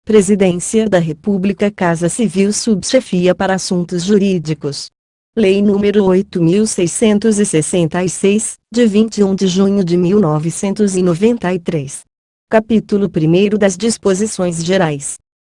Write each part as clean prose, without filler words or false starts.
Presidência da República, Casa Civil, Subchefia para Assuntos Jurídicos. Lei nº 8.666, de 21 de junho de 1993. Capítulo 1 das Disposições Gerais.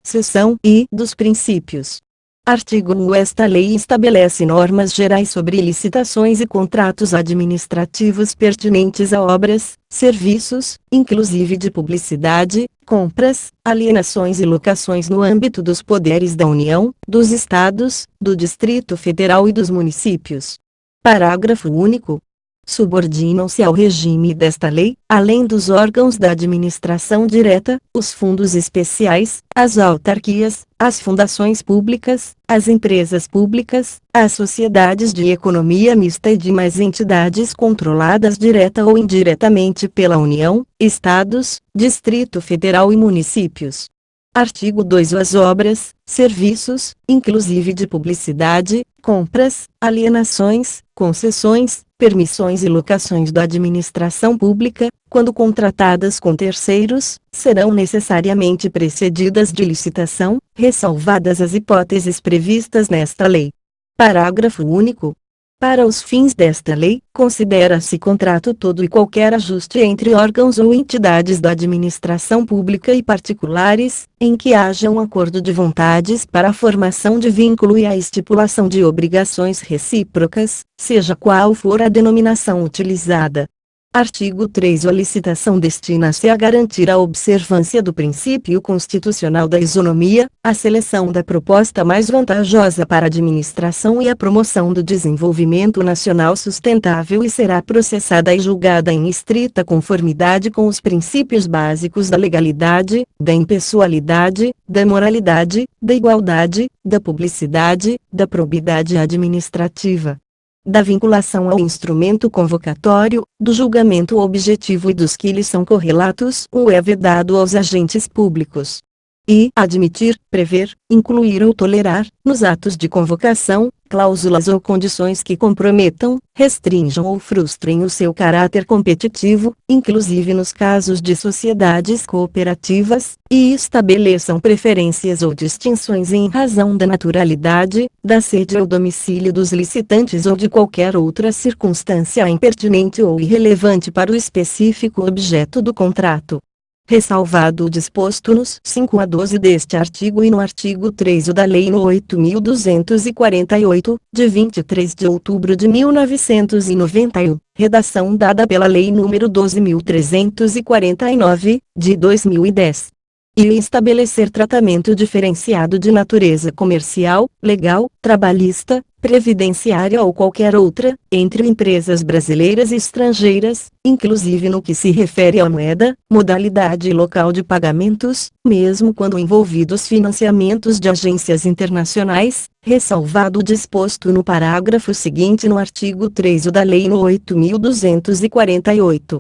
Seção I dos Princípios. Artigo 1. Esta lei estabelece normas gerais sobre licitações e contratos administrativos pertinentes a obras, serviços, inclusive de publicidade, compras, alienações e locações no âmbito dos poderes da União, dos Estados, do Distrito Federal e dos municípios. Parágrafo único. Subordinam-se ao regime desta lei, além dos órgãos da administração direta, os fundos especiais, as autarquias, as fundações públicas, as empresas públicas, as sociedades de economia mista e demais entidades controladas direta ou indiretamente pela União, Estados, Distrito Federal e municípios. Artigo 2. As obras, serviços, inclusive de publicidade, compras, alienações, concessões, permissões e locações da administração pública, quando contratadas com terceiros, serão necessariamente precedidas de licitação, ressalvadas as hipóteses previstas nesta lei. Parágrafo único. Para os fins desta lei, considera-se contrato todo e qualquer ajuste entre órgãos ou entidades da administração pública e particulares, em que haja um acordo de vontades para a formação de vínculo e a estipulação de obrigações recíprocas, seja qual for a denominação utilizada. Artigo 3. A licitação destina-se a garantir a observância do princípio constitucional da isonomia, a seleção da proposta mais vantajosa para a administração e a promoção do desenvolvimento nacional sustentável e será processada e julgada em estrita conformidade com os princípios básicos da legalidade, da impessoalidade, da moralidade, da igualdade, da publicidade, da probidade administrativa, da vinculação ao instrumento convocatório, do julgamento objetivo e dos que lhes são correlatos ou é vedado aos agentes públicos. E admitir, prever, incluir ou tolerar, nos atos de convocação, cláusulas ou condições que comprometam, restringam ou frustrem o seu caráter competitivo, inclusive nos casos de sociedades cooperativas, e estabeleçam preferências ou distinções em razão da naturalidade, da sede ou domicílio dos licitantes ou de qualquer outra circunstância impertinente ou irrelevante para o específico objeto do contrato. Ressalvado o disposto nos 5 a 12 deste artigo e no artigo 3 da Lei no 8.248, de 23 de outubro de 1991, redação dada pela Lei nº 12.349, de 2010. E estabelecer tratamento diferenciado de natureza comercial, legal, trabalhista, previdenciária ou qualquer outra, entre empresas brasileiras e estrangeiras, inclusive no que se refere à moeda, modalidade e local de pagamentos, mesmo quando envolvidos financiamentos de agências internacionais, ressalvado o disposto no parágrafo seguinte no artigo 3 da Lei no 8.248.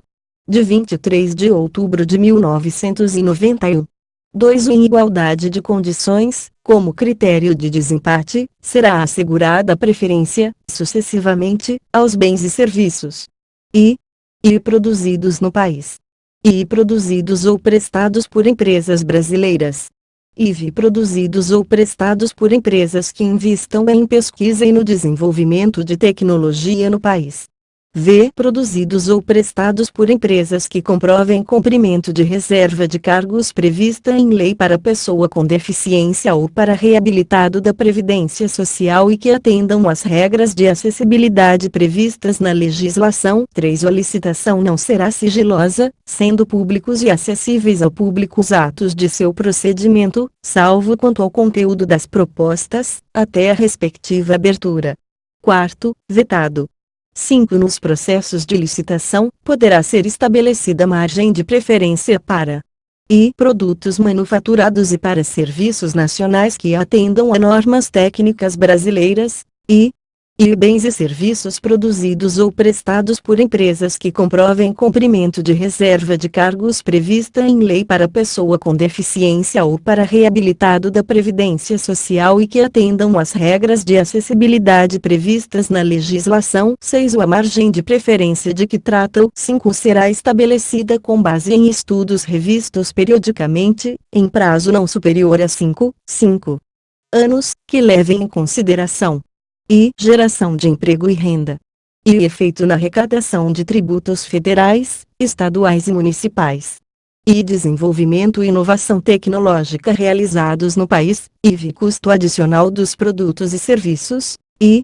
De 23 de outubro de 1991. 2. Em igualdade de condições, como critério de desempate, será assegurada preferência, sucessivamente, aos bens e serviços e produzidos no país, e produzidos ou prestados por empresas brasileiras, e produzidos ou prestados por empresas que invistam em pesquisa e no desenvolvimento de tecnologia no país. Produzidos ou prestados por empresas que comprovem cumprimento de reserva de cargos prevista em lei para pessoa com deficiência ou para reabilitado da Previdência Social e que atendam às regras de acessibilidade previstas na legislação. 3. A licitação não será sigilosa, sendo públicos e acessíveis ao público os atos de seu procedimento, salvo quanto ao conteúdo das propostas, até a respectiva abertura. 4. Vetado. 5. Nos processos de licitação, poderá ser estabelecida margem de preferência para produtos manufaturados e para serviços nacionais que atendam a normas técnicas brasileiras, e bens e serviços produzidos ou prestados por empresas que comprovem cumprimento de reserva de cargos prevista em lei para pessoa com deficiência ou para reabilitado da Previdência Social e que atendam às regras de acessibilidade previstas na legislação. 6. A margem de preferência de que trata o 5 será estabelecida com base em estudos revistos periodicamente, em prazo não superior a 5 anos, que levem em consideração geração de emprego e renda, e efeito na arrecadação de tributos federais, estaduais e municipais, e desenvolvimento e inovação tecnológica realizados no país, e custo adicional dos produtos e serviços, e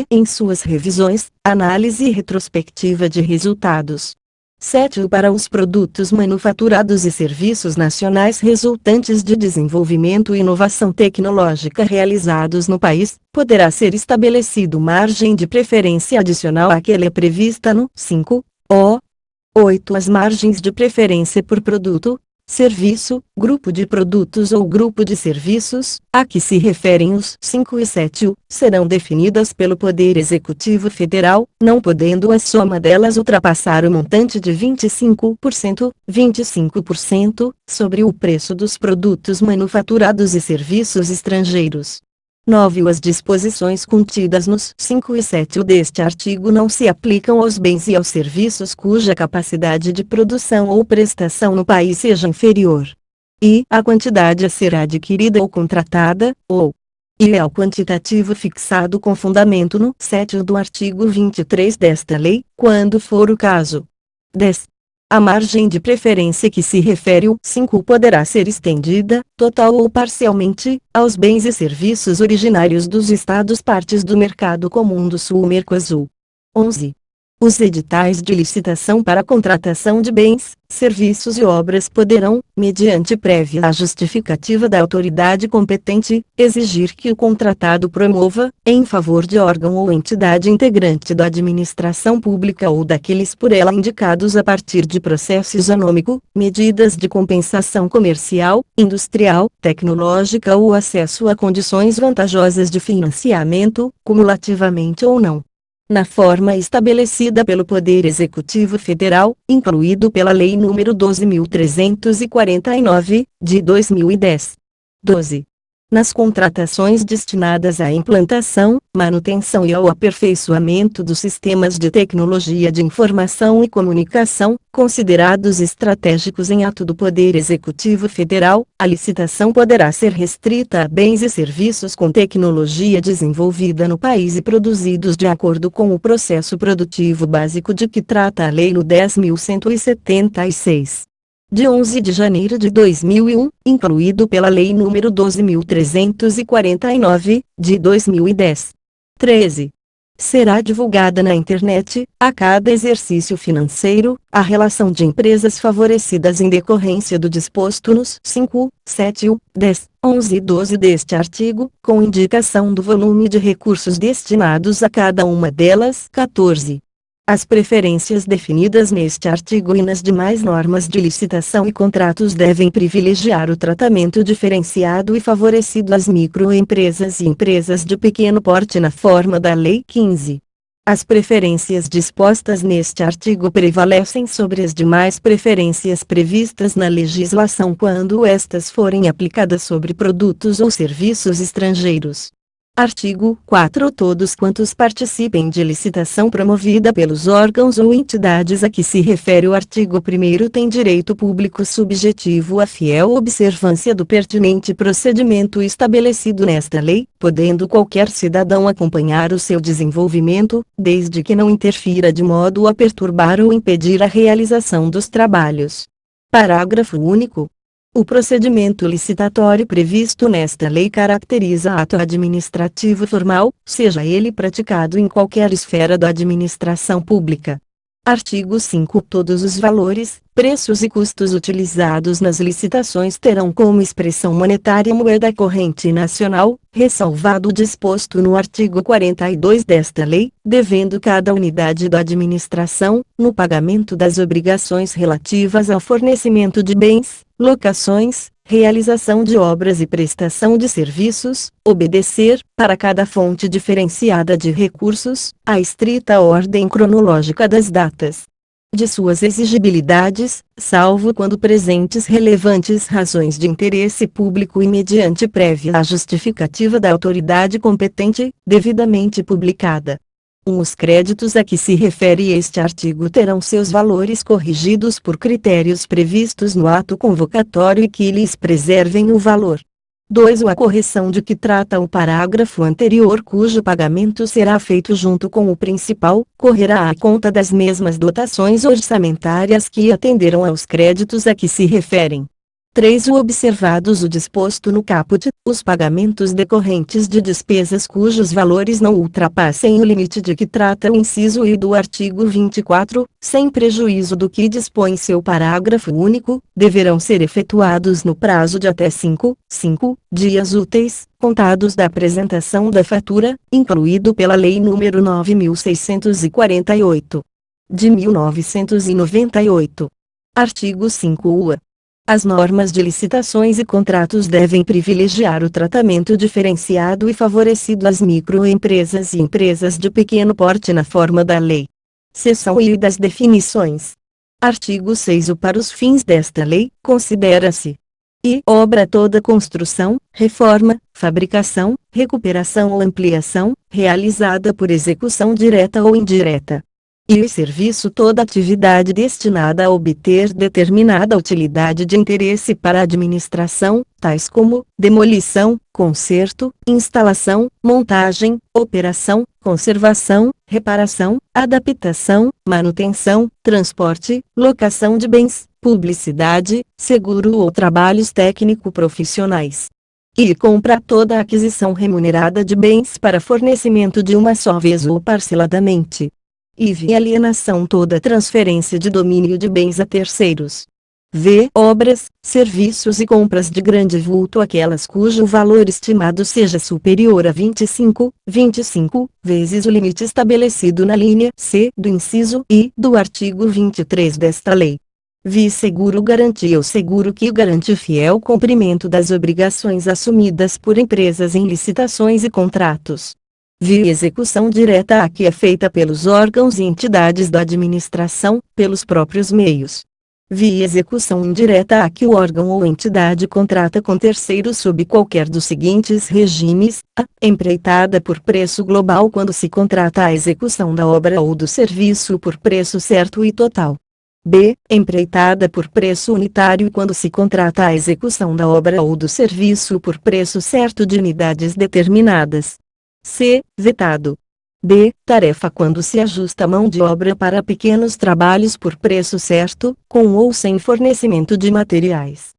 em suas revisões, análise retrospectiva de resultados. 7. Para os produtos manufaturados e serviços nacionais resultantes de desenvolvimento e inovação tecnológica realizados no país, poderá ser estabelecido margem de preferência adicional àquela prevista no 5. 8. As margens de preferência por produto, serviço, grupo de produtos ou grupo de serviços, a que se referem os 5 e 7, serão definidas pelo Poder Executivo Federal, não podendo a soma delas ultrapassar o montante de 25% sobre o preço dos produtos manufaturados e serviços estrangeiros. 9. As disposições contidas nos 5 e 7 deste artigo não se aplicam aos bens e aos serviços cuja capacidade de produção ou prestação no país seja inferior à quantidade a ser adquirida ou contratada, ou ao quantitativo fixado com fundamento no 7 do artigo 23 desta lei, quando for o caso. 10. A margem de preferência que se refere o 5 poderá ser estendida, total ou parcialmente, aos bens e serviços originários dos Estados partes do Mercado Comum do Sul-Mercosul. 11. Os editais de licitação para contratação de bens, serviços e obras poderão, mediante prévia justificativa da autoridade competente, exigir que o contratado promova, em favor de órgão ou entidade integrante da administração pública ou daqueles por ela indicados a partir de processo isonômico, medidas de compensação comercial, industrial, tecnológica ou acesso a condições vantajosas de financiamento, cumulativamente ou não, na forma estabelecida pelo Poder Executivo Federal, incluído pela Lei nº 12.349, de 2010. 12. Nas contratações destinadas à implantação, manutenção e ao aperfeiçoamento dos sistemas de tecnologia de informação e comunicação, considerados estratégicos em ato do Poder Executivo Federal, a licitação poderá ser restrita a bens e serviços com tecnologia desenvolvida no país e produzidos de acordo com o processo produtivo básico de que trata a Lei nº 10.176. De 11 de janeiro de 2001, incluído pela Lei nº 12.349, de 2010. 13. Será divulgada na internet, a cada exercício financeiro, a relação de empresas favorecidas em decorrência do disposto nos 5, 7, 10, 11 e 12 deste artigo, com indicação do volume de recursos destinados a cada uma delas. 14. As preferências definidas neste artigo e nas demais normas de licitação e contratos devem privilegiar o tratamento diferenciado e favorecido às microempresas e empresas de pequeno porte na forma da Lei 15. As preferências dispostas neste artigo prevalecem sobre as demais preferências previstas na legislação quando estas forem aplicadas sobre produtos ou serviços estrangeiros. Artigo 4. Todos quantos participem de licitação promovida pelos órgãos ou entidades a que se refere o artigo 1º têm direito público subjetivo à fiel observância do pertinente procedimento estabelecido nesta lei, podendo qualquer cidadão acompanhar o seu desenvolvimento, desde que não interfira de modo a perturbar ou impedir a realização dos trabalhos. Parágrafo único. O procedimento licitatório previsto nesta lei caracteriza ato administrativo formal, seja ele praticado em qualquer esfera da administração pública. Artigo 5. Todos os valores, preços e custos utilizados nas licitações terão como expressão monetária moeda corrente nacional, ressalvado o disposto no artigo 42 desta lei, devendo cada unidade da administração, no pagamento das obrigações relativas ao fornecimento de bens, locações, realização de obras e prestação de serviços, obedecer, para cada fonte diferenciada de recursos, à estrita ordem cronológica das datas de suas exigibilidades, salvo quando presentes relevantes razões de interesse público e mediante prévia justificativa da autoridade competente, devidamente publicada. Os créditos a que se refere este artigo terão seus valores corrigidos por critérios previstos no ato convocatório e que lhes preservem o valor. 2. A correção de que trata o parágrafo anterior, cujo pagamento será feito junto com o principal, correrá à conta das mesmas dotações orçamentárias que atenderam aos créditos a que se referem. 3. Observados o disposto no caput, os pagamentos decorrentes de despesas cujos valores não ultrapassem o limite de que trata o inciso I do artigo 24, sem prejuízo do que dispõe seu parágrafo único, deverão ser efetuados no prazo de até 5 dias úteis, contados da apresentação da fatura, incluído pela Lei nº 9.648. de 1998. Artigo 5-UA. As normas de licitações e contratos devem privilegiar o tratamento diferenciado e favorecido às microempresas e empresas de pequeno porte na forma da lei. Seção I das definições. Artigo 6. Para os fins desta lei, considera-se obra toda construção, reforma, fabricação, recuperação ou ampliação, realizada por execução direta ou indireta. Serviço toda atividade destinada a obter determinada utilidade de interesse para a administração, tais como demolição, conserto, instalação, montagem, operação, conservação, reparação, adaptação, manutenção, transporte, locação de bens, publicidade, seguro ou trabalhos técnico-profissionais. Compra toda aquisição remunerada de bens para fornecimento de uma só vez ou parceladamente. Alienação toda transferência de domínio de bens a terceiros. Obras, serviços e compras de grande vulto, aquelas cujo valor estimado seja superior a 25 vezes o limite estabelecido na linha C do inciso I do artigo 23 desta lei. Seguro garantia o seguro que garante fiel cumprimento das obrigações assumidas por empresas em licitações e contratos. Execução direta a que é feita pelos órgãos e entidades da administração, pelos próprios meios. Execução indireta a que o órgão ou entidade contrata com terceiros sob qualquer dos seguintes regimes: a. Empreitada por preço global quando se contrata a execução da obra ou do serviço por preço certo e total. B. Empreitada por preço unitário quando se contrata a execução da obra ou do serviço por preço certo de unidades determinadas. C. Vetado. D. Tarefa quando se ajusta a mão de obra para pequenos trabalhos por preço certo, com ou sem fornecimento de materiais.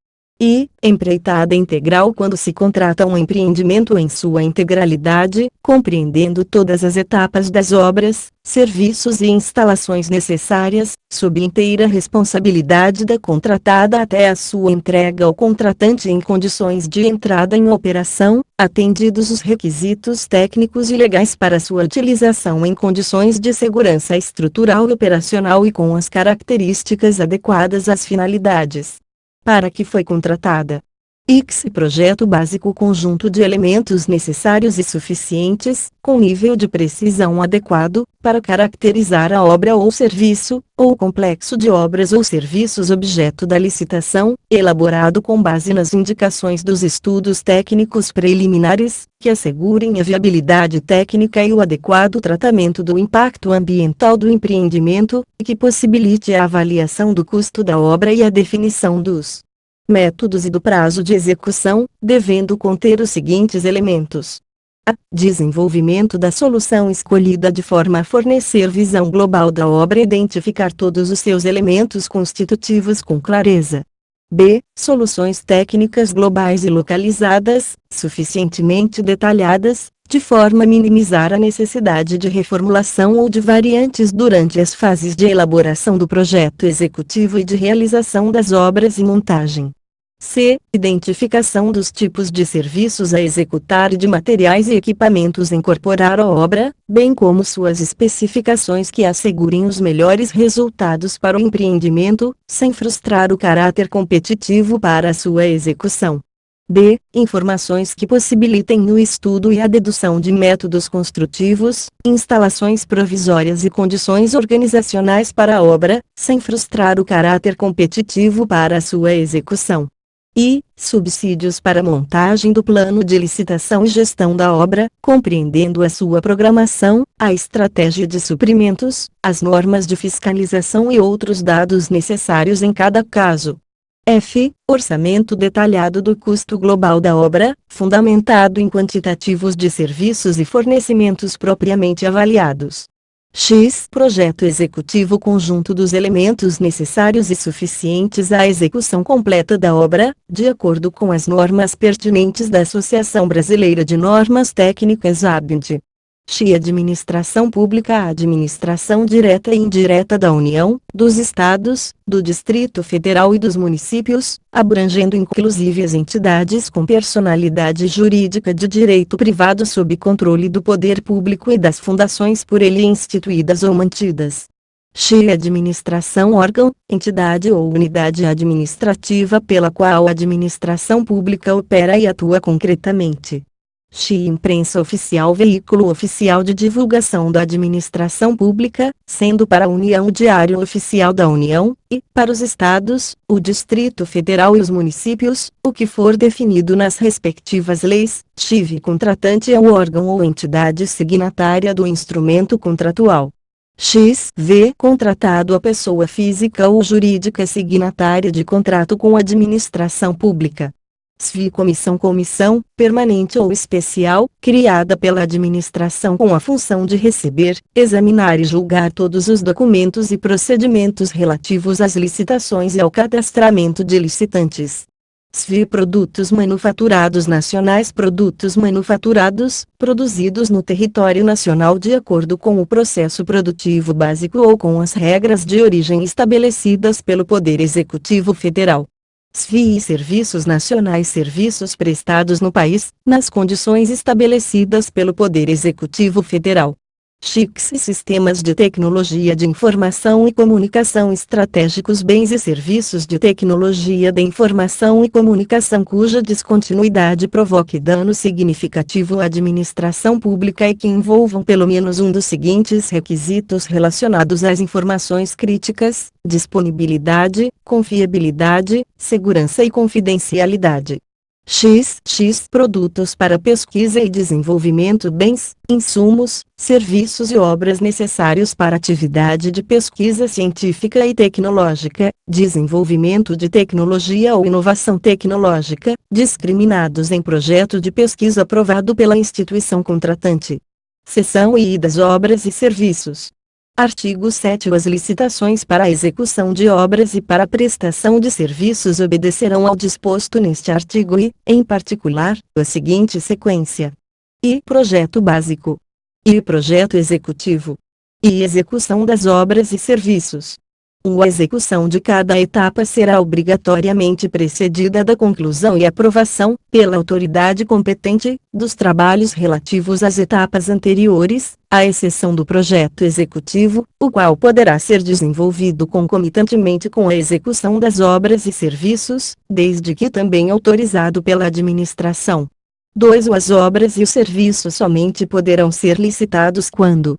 Empreitada integral quando se contrata um empreendimento em sua integralidade, compreendendo todas as etapas das obras, serviços e instalações necessárias, sob inteira responsabilidade da contratada até a sua entrega ao contratante em condições de entrada em operação, atendidos os requisitos técnicos e legais para sua utilização em condições de segurança estrutural e operacional e com as características adequadas às finalidades para que foi contratada. Projeto básico, conjunto de elementos necessários e suficientes, com nível de precisão adequado, para caracterizar a obra ou serviço, ou complexo de obras ou serviços objeto da licitação, elaborado com base nas indicações dos estudos técnicos preliminares, que assegurem a viabilidade técnica e o adequado tratamento do impacto ambiental do empreendimento, e que possibilite a avaliação do custo da obra e a definição dos métodos e do prazo de execução, devendo conter os seguintes elementos: a. Desenvolvimento da solução escolhida de forma a fornecer visão global da obra e identificar todos os seus elementos constitutivos com clareza. B. Soluções técnicas globais e localizadas, suficientemente detalhadas, de forma a minimizar a necessidade de reformulação ou de variantes durante as fases de elaboração do projeto executivo e de realização das obras e montagem. C. Identificação dos tipos de serviços a executar e de materiais e equipamentos a incorporar à obra, bem como suas especificações que assegurem os melhores resultados para o empreendimento, sem frustrar o caráter competitivo para a sua execução. D. Informações que possibilitem o estudo e a dedução de métodos construtivos, instalações provisórias e condições organizacionais para a obra, sem frustrar o caráter competitivo para a sua execução. E. Subsídios para montagem do plano de licitação e gestão da obra, compreendendo a sua programação, a estratégia de suprimentos, as normas de fiscalização e outros dados necessários em cada caso. F. Orçamento detalhado do custo global da obra, fundamentado em quantitativos de serviços e fornecimentos propriamente avaliados. X. Projeto executivo conjunto dos elementos necessários e suficientes à execução completa da obra, de acordo com as normas pertinentes da Associação Brasileira de Normas Técnicas (ABNT). X. Administração pública. A administração direta e indireta da União, dos Estados, do Distrito Federal e dos municípios, abrangendo inclusive as entidades com personalidade jurídica de direito privado sob controle do poder público e das fundações por ele instituídas ou mantidas. X. Administração órgão, entidade ou unidade administrativa pela qual a administração pública opera e atua concretamente. X. Imprensa oficial, veículo oficial de divulgação da administração pública, sendo para a União o Diário Oficial da União, e, para os Estados, o Distrito Federal e os municípios, o que for definido nas respectivas leis. X. Contratante é o órgão ou entidade signatária do instrumento contratual. V. Contratado a pessoa física ou jurídica signatária de contrato com a administração pública. SV. Comissão, permanente ou especial, criada pela administração com a função de receber, examinar e julgar todos os documentos e procedimentos relativos às licitações e ao cadastramento de licitantes. SV. Produtos manufaturados nacionais. Produtos manufaturados, produzidos no território nacional de acordo com o processo produtivo básico ou com as regras de origem estabelecidas pelo Poder Executivo Federal. SV. Serviços nacionais. Serviços prestados no país, nas condições estabelecidas pelo Poder Executivo Federal. X. Sistemas de tecnologia de informação e comunicação estratégicos. Bens e serviços de tecnologia de informação e comunicação cuja descontinuidade provoque dano significativo à administração pública e que envolvam pelo menos um dos seguintes requisitos relacionados às informações críticas: disponibilidade, confiabilidade, segurança e confidencialidade. X. Produtos para pesquisa e desenvolvimento. Bens, insumos, serviços e obras necessários para atividade de pesquisa científica e tecnológica, desenvolvimento de tecnologia ou inovação tecnológica, discriminados em projeto de pesquisa aprovado pela instituição contratante. Seção I das obras e serviços. Artigo 7. As licitações para a execução de obras e para a prestação de serviços obedecerão ao disposto neste artigo e, em particular, a seguinte sequência: I. Projeto básico. I. Projeto executivo. I. Execução das obras e serviços. A execução de cada etapa será obrigatoriamente precedida da conclusão e aprovação, pela autoridade competente, dos trabalhos relativos às etapas anteriores, à exceção do projeto executivo, o qual poderá ser desenvolvido concomitantemente com a execução das obras e serviços, desde que também autorizado pela administração. 2. As obras e os serviços somente poderão ser licitados quando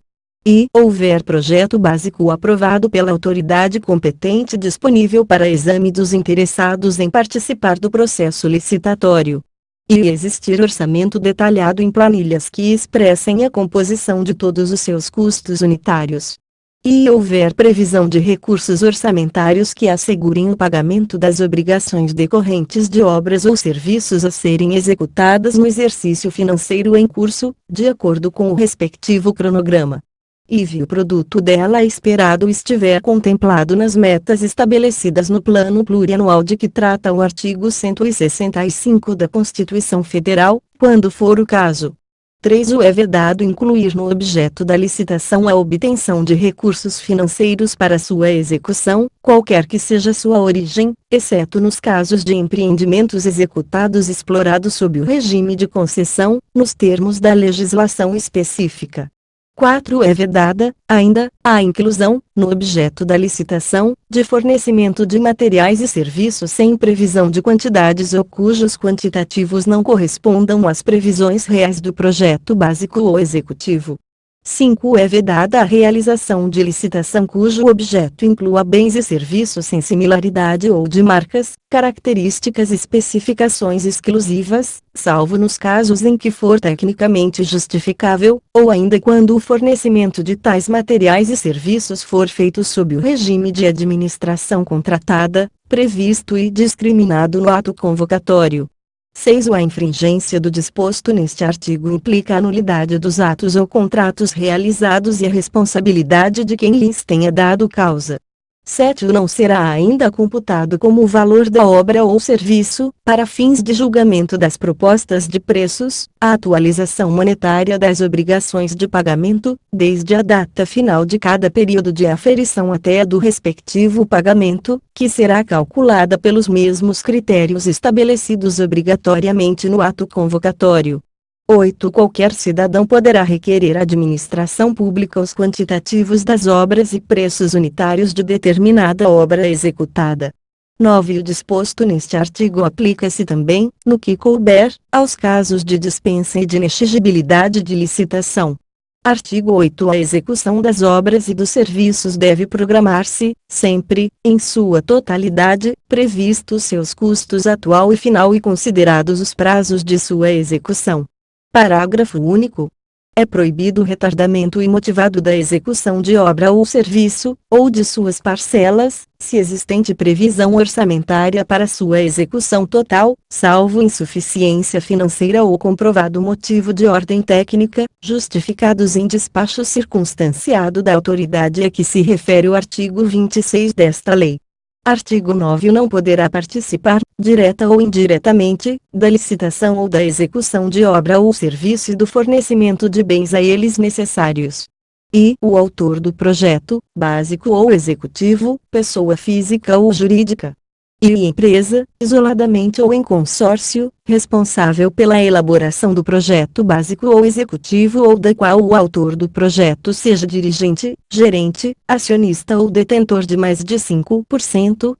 houver projeto básico aprovado pela autoridade competente disponível para exame dos interessados em participar do processo licitatório. E existir orçamento detalhado em planilhas que expressem a composição de todos os seus custos unitários. E houver previsão de recursos orçamentários que assegurem o pagamento das obrigações decorrentes de obras ou serviços a serem executadas no exercício financeiro em curso, de acordo com o respectivo cronograma. E o produto dela esperado estiver contemplado nas metas estabelecidas no Plano Plurianual de que trata o artigo 165 da Constituição Federal, quando for o caso. 3. É vedado incluir no objeto da licitação a obtenção de recursos financeiros para sua execução, qualquer que seja sua origem, exceto nos casos de empreendimentos executados explorados sob o regime de concessão, nos termos da legislação específica. 4. É vedada, ainda, a inclusão, no objeto da licitação, de fornecimento de materiais e serviços sem previsão de quantidades ou cujos quantitativos não correspondam às previsões reais do projeto básico ou executivo. 5. É vedada a realização de licitação cujo objeto inclua bens e serviços sem similaridade ou de marcas, características e especificações exclusivas, salvo nos casos em que for tecnicamente justificável, ou ainda quando o fornecimento de tais materiais e serviços for feito sob o regime de administração contratada, previsto e discriminado no ato convocatório. 6. A infringência do disposto neste artigo implica a nulidade dos atos ou contratos realizados e a responsabilidade de quem lhes tenha dado causa. 7. Não será ainda computado como o valor da obra ou serviço, para fins de julgamento das propostas de preços, a atualização monetária das obrigações de pagamento, desde a data final de cada período de aferição até a do respectivo pagamento, que será calculada pelos mesmos critérios estabelecidos obrigatoriamente no ato convocatório. 8. Qualquer cidadão poderá requerer à administração pública os quantitativos das obras e preços unitários de determinada obra executada. 9. O disposto neste artigo aplica-se também, no que couber, aos casos de dispensa e de inexigibilidade de licitação. Artigo 8. A execução das obras e dos serviços deve programar-se, sempre, em sua totalidade, previstos seus custos atual e final e considerados os prazos de sua execução. Parágrafo único. É proibido o retardamento imotivado da execução de obra ou serviço, ou de suas parcelas, se existente previsão orçamentária para sua execução total, salvo insuficiência financeira ou comprovado motivo de ordem técnica, justificados em despacho circunstanciado da autoridade a que se refere o artigo 26 desta lei. Artigo 9. Não poderá participar, direta ou indiretamente, da licitação ou da execução de obra ou serviço e do fornecimento de bens a eles necessários. E o autor do projeto, básico ou executivo, pessoa física ou jurídica. E empresa, isoladamente ou em consórcio, responsável pela elaboração do projeto básico ou executivo ou da qual o autor do projeto seja dirigente, gerente, acionista ou detentor de mais de 5%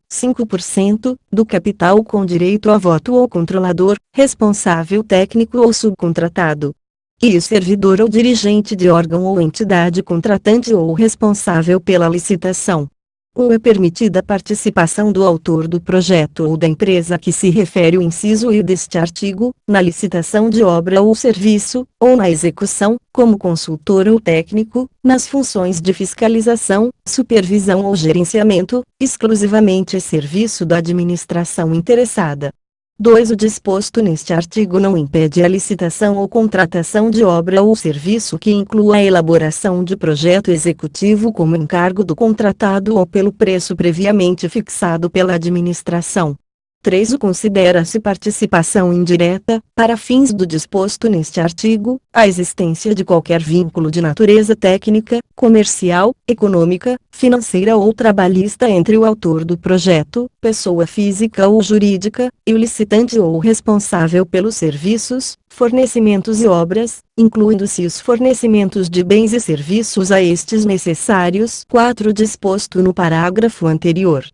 do capital com direito a voto ou controlador, responsável técnico ou subcontratado. E o servidor ou dirigente de órgão ou entidade contratante ou responsável pela licitação. Ou é permitida a participação do autor do projeto ou da empresa a que se refere o inciso I deste artigo, na licitação de obra ou serviço, ou na execução, como consultor ou técnico, nas funções de fiscalização, supervisão ou gerenciamento, exclusivamente a serviço da administração interessada. 2. O disposto neste artigo não impede a licitação ou contratação de obra ou serviço que inclua a elaboração de projeto executivo como encargo do contratado ou pelo preço previamente fixado pela administração. 3. Considera-se participação indireta, para fins do disposto neste artigo, a existência de qualquer vínculo de natureza técnica, comercial, econômica, financeira ou trabalhista entre o autor do projeto, pessoa física ou jurídica, e o licitante ou responsável pelos serviços, fornecimentos e obras, incluindo-se os fornecimentos de bens e serviços a estes necessários. 4. Disposto no parágrafo anterior.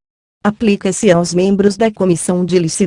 Aplica-se aos membros da comissão de licitação